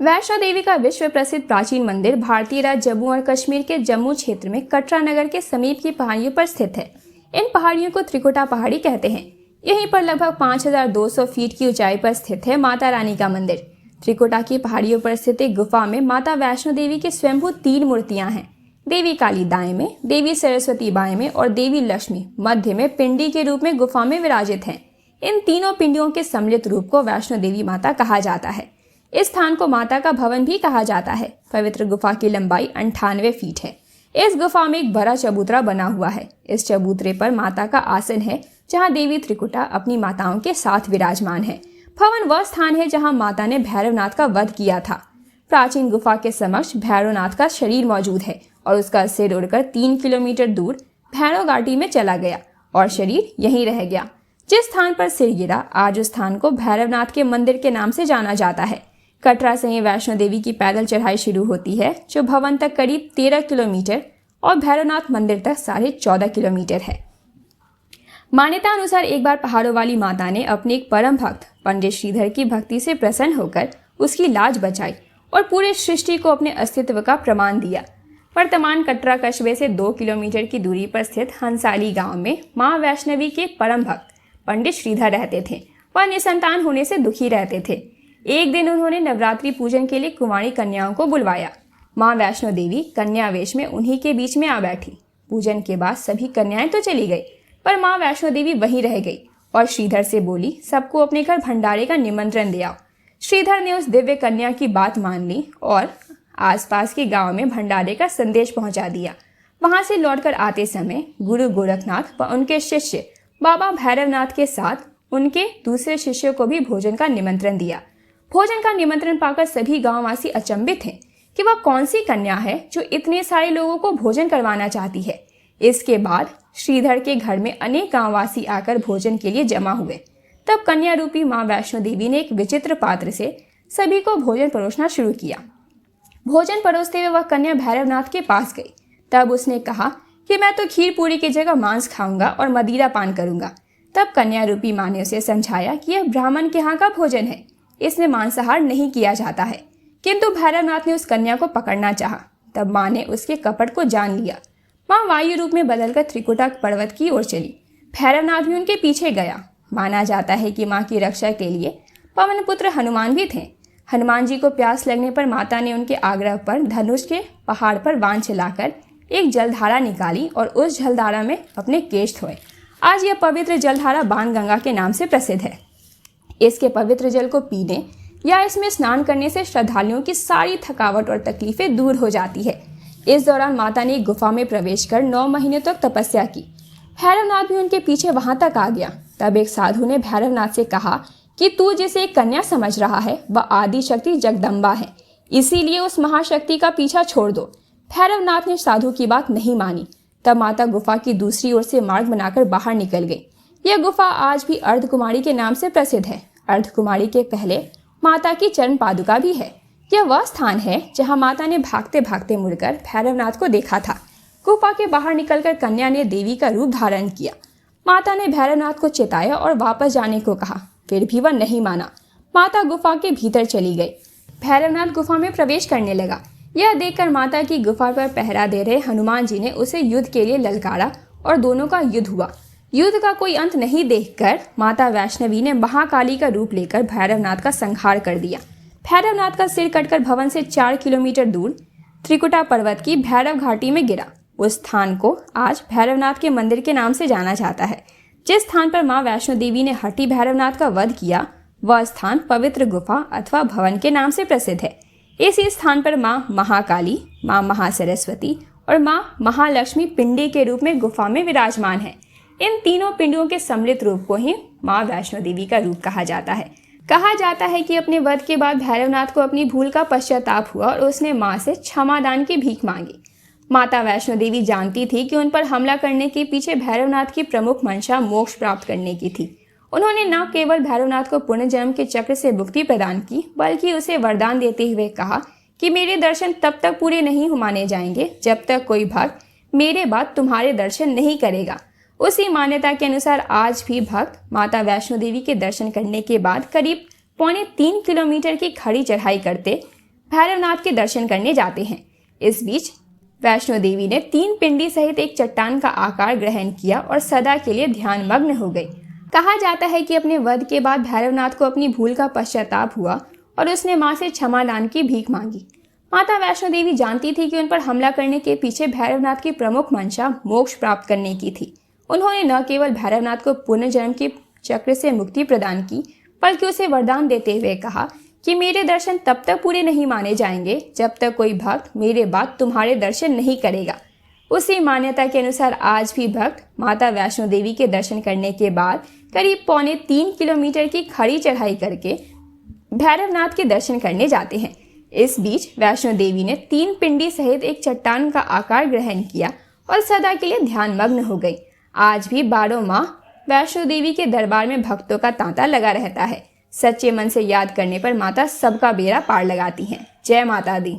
वैष्णो देवी का विश्व प्रसिद्ध प्राचीन मंदिर भारतीय राज्य जम्मू और कश्मीर के जम्मू क्षेत्र में कटरा नगर के समीप की पहाड़ियों पर स्थित है। इन पहाड़ियों को त्रिकुटा पहाड़ी कहते हैं। यहीं पर लगभग 5200 फीट की ऊंचाई पर स्थित है माता रानी का मंदिर। त्रिकुटा की पहाड़ियों पर स्थित एक गुफा में माता वैष्णो देवी की स्वयंभू 3 मूर्तियां हैं। देवी काली दाएं में, देवी सरस्वती बाएं में और देवी लक्ष्मी मध्य में पिंडी के रूप में गुफा में विराजित हैं। इन तीनों पिंडियों के सम्मिलित रूप को वैष्णो देवी माता कहा जाता है। इस स्थान को माता का भवन भी कहा जाता है। पवित्र गुफा की लंबाई 98 फीट है। इस गुफा में एक बड़ा चबूतरा बना हुआ है। इस चबूतरे पर माता का आसन है, जहां देवी त्रिकुटा अपनी माताओं के साथ विराजमान है। भवन वह स्थान है जहां माता ने भैरवनाथ का वध किया था। प्राचीन गुफा के समक्ष भैरवनाथ का शरीर मौजूद है और उसका सिर उड़कर 3 किलोमीटर दूर भैरव घाटी में चला गया और शरीर यहीं रह गया। जिस स्थान पर सिर गिरा, आज उस स्थान को भैरवनाथ के मंदिर के नाम से जाना जाता है। कटरा से ही वैष्णो देवी की पैदल चढ़ाई शुरू होती है, जो भवन तक करीब 13 किलोमीटर और भैरवनाथ मंदिर तक 14.5 किलोमीटर है। मान्यता अनुसार एक बार पहाड़ों वाली माता ने अपने एक परम भक्त पंडित श्रीधर की भक्ति से प्रसन्न होकर उसकी लाज बचाई और पूरे सृष्टि को अपने अस्तित्व का प्रमाण दिया। वर्तमान कटरा कस्बे से 2 किलोमीटर की दूरी पर स्थित हंसाली गांव में मां वैष्णवी के परम भक्त पंडित श्रीधर रहते थे। वह निसंतान होने से दुखी रहते थे। एक दिन उन्होंने नवरात्रि पूजन के लिए कुंवारी कन्याओं को बुलवाया। मां वैष्णो देवी कन्या वेश में उन्हीं के बीच में आ बैठी। पूजन के बाद सभी कन्याएं तो चली गई, पर मां वैष्णो देवी वहीं रह गई और श्रीधर से बोली, सबको अपने घर भंडारे का निमंत्रण दिया। श्रीधर ने उस दिव्य कन्या की बात मान ली और आसपास के गांव में भंडारे का संदेश पहुंचा दिया। वहां से लौटकर आते समय गुरु गोरखनाथ व उनके शिष्य बाबा भैरवनाथ के साथ उनके दूसरे शिष्यों को भी भोजन का निमंत्रण दिया। भोजन का निमंत्रण पाकर सभी गांववासी अचंभित थे कि वह कौन सी कन्या है जो इतने सारे लोगों को भोजन करवाना चाहती है। इसके बाद श्रीधर के घर में अनेक गांववासी आकर भोजन के लिए जमा हुए। तब कन्या रूपी मां वैष्णो देवी ने एक विचित्र पात्र से सभी को भोजन परोसना शुरू किया। भोजन परोसते हुए वह कन्या भैरवनाथ के पास गई। तब उसने कहा कि मैं तो खीर पूरी की जगह मांस खाऊंगा और मदिरा पान करूंगा। तब कन्या रूपी मां ने उसे समझाया कि यह ब्राह्मण के यहाँ का भोजन है, इसमें मांसाहार नहीं किया जाता है। किंतु भैरवनाथ ने उस कन्या को पकड़ना चाहा। तब मां ने उसके कपट को जान लिया। मां वायु रूप में बदलकर त्रिकुटा पर्वत की ओर चली। भैरवनाथ भी उनके पीछे गया। माना जाता है कि मां की रक्षा के लिए पवन पुत्र हनुमान भी थे। हनुमान जी को प्यास लगने पर माता ने उनके आग्रह पर धनुष के पहाड़ पर बाण चलाकर एक जलधारा निकाली और उस जलधारा में अपने केश धोए। आज यह पवित्र जलधारा बाणगंगा के नाम से प्रसिद्ध है। इसके पवित्र जल को पीने या इसमें स्नान करने से श्रद्धालुओं की सारी थकावट और तकलीफें दूर हो जाती है। इस दौरान माता ने एक गुफा में प्रवेश कर 9 महीने तक तपस्या की। भैरवनाथ भी उनके पीछे वहां तक आ गया। तब एक साधु ने भैरवनाथ से कहा कि तू जिसे एक कन्या समझ रहा है वह आदि शक्ति जगदम्बा है, इसीलिए उस महाशक्ति का पीछा छोड़ दो। भैरवनाथ ने साधु की बात नहीं मानी। तब माता गुफा की दूसरी ओर से मार्ग बनाकर बाहर निकल गई। यह गुफा आज भी अर्धकुमारी के नाम से प्रसिद्ध है। अर्धकुमारी के पहले माता की चरण पादुका भी है। यह वह स्थान है जहां माता ने भागते भागते मुड़कर भैरवनाथ को देखा था। गुफा के बाहर निकलकर कन्या ने देवी का रूप धारण किया। माता ने भैरवनाथ को चिताया और वापस जाने को कहा, फिर भी वह नहीं माना। माता गुफा के भीतर चली गई। भैरवनाथ गुफा में प्रवेश करने लगा। यह देखकर माता की गुफा पर पहरा दे रहे हनुमान जी ने उसे युद्ध के लिए ललकारा और दोनों का युद्ध हुआ। युद्ध का कोई अंत नहीं देखकर माता वैष्णवी ने महाकाली का रूप लेकर भैरवनाथ का संहार कर दिया। भैरवनाथ का सिर कटकर भवन से 4 किलोमीटर दूर त्रिकुटा पर्वत की भैरव घाटी में गिरा। उस स्थान को आज भैरवनाथ के मंदिर के नाम से जाना जाता है। जिस स्थान पर मां वैष्णो देवी ने हट्टी भैरवनाथ का वध किया, वह स्थान पवित्र गुफा अथवा भवन के नाम से प्रसिद्ध है। इसी स्थान पर मां महाकाली, मां महासरस्वती और मां महालक्ष्मी पिंडी के रूप में गुफा में विराजमान है। इन तीनों पिंडों के सम्मिलित रूप को ही मां वैष्णो देवी का रूप कहा जाता है। कहा जाता है कि अपने वध के बाद भैरवनाथ को अपनी भूल का पश्चाताप हुआ और उसने मां से क्षमादान की भीख मांगी। माता वैष्णो देवी जानती थी कि उन पर हमला करने के पीछे भैरवनाथ की प्रमुख मंशा मोक्ष प्राप्त करने की थी। उन्होंने न केवल भैरवनाथ को पुनर्जन्म के चक्र से मुक्ति प्रदान की, बल्कि उसे वरदान देते हुए कहा कि मेरे दर्शन तब तक पूरे नहीं माने जाएंगे जब तक कोई भक्त मेरे बाद तुम्हारे दर्शन नहीं करेगा। उसी मान्यता के अनुसार आज भी भक्त माता वैष्णो देवी के दर्शन करने के बाद करीब 3.25 किलोमीटर की खड़ी चढ़ाई करते भैरवनाथ के दर्शन करने जाते हैं। इस बीच वैष्णो देवी ने 3 पिंडी सहित एक चट्टान का आकार ग्रहण किया और सदा के लिए ध्यानमग्न हो गई। कहा जाता है कि अपने वध के बाद भैरवनाथ को अपनी भूल का पश्चाताप हुआ और उसने मां से क्षमादान की भीख मांगी। माता वैष्णो देवी जानती थी कि उन पर हमला करने के पीछे भैरवनाथ की प्रमुख मंशा मोक्ष प्राप्त करने की थी। उन्होंने न केवल भैरवनाथ को पुनर्जन्म के चक्र से मुक्ति प्रदान की, बल्कि उसे वरदान देते हुए कहा कि मेरे दर्शन तब तक पूरे नहीं माने जाएंगे जब तक कोई भक्त मेरे बाद तुम्हारे दर्शन नहीं करेगा। उसी मान्यता के अनुसार आज भी भक्त माता वैष्णो देवी के दर्शन करने के बाद करीब 3.25 किलोमीटर की खड़ी चढ़ाई करके भैरवनाथ के दर्शन करने जाते हैं। इस बीच वैष्णो देवी ने 3 पिंडी सहित एक चट्टान का आकार ग्रहण किया और सदा के लिए ध्यानमग्न हो गई। आज भी 12 माह वैष्णो देवी के दरबार में भक्तों का तांता लगा रहता है। सच्चे मन से याद करने पर माता सबका बेड़ा पार लगाती हैं। जय माता दी।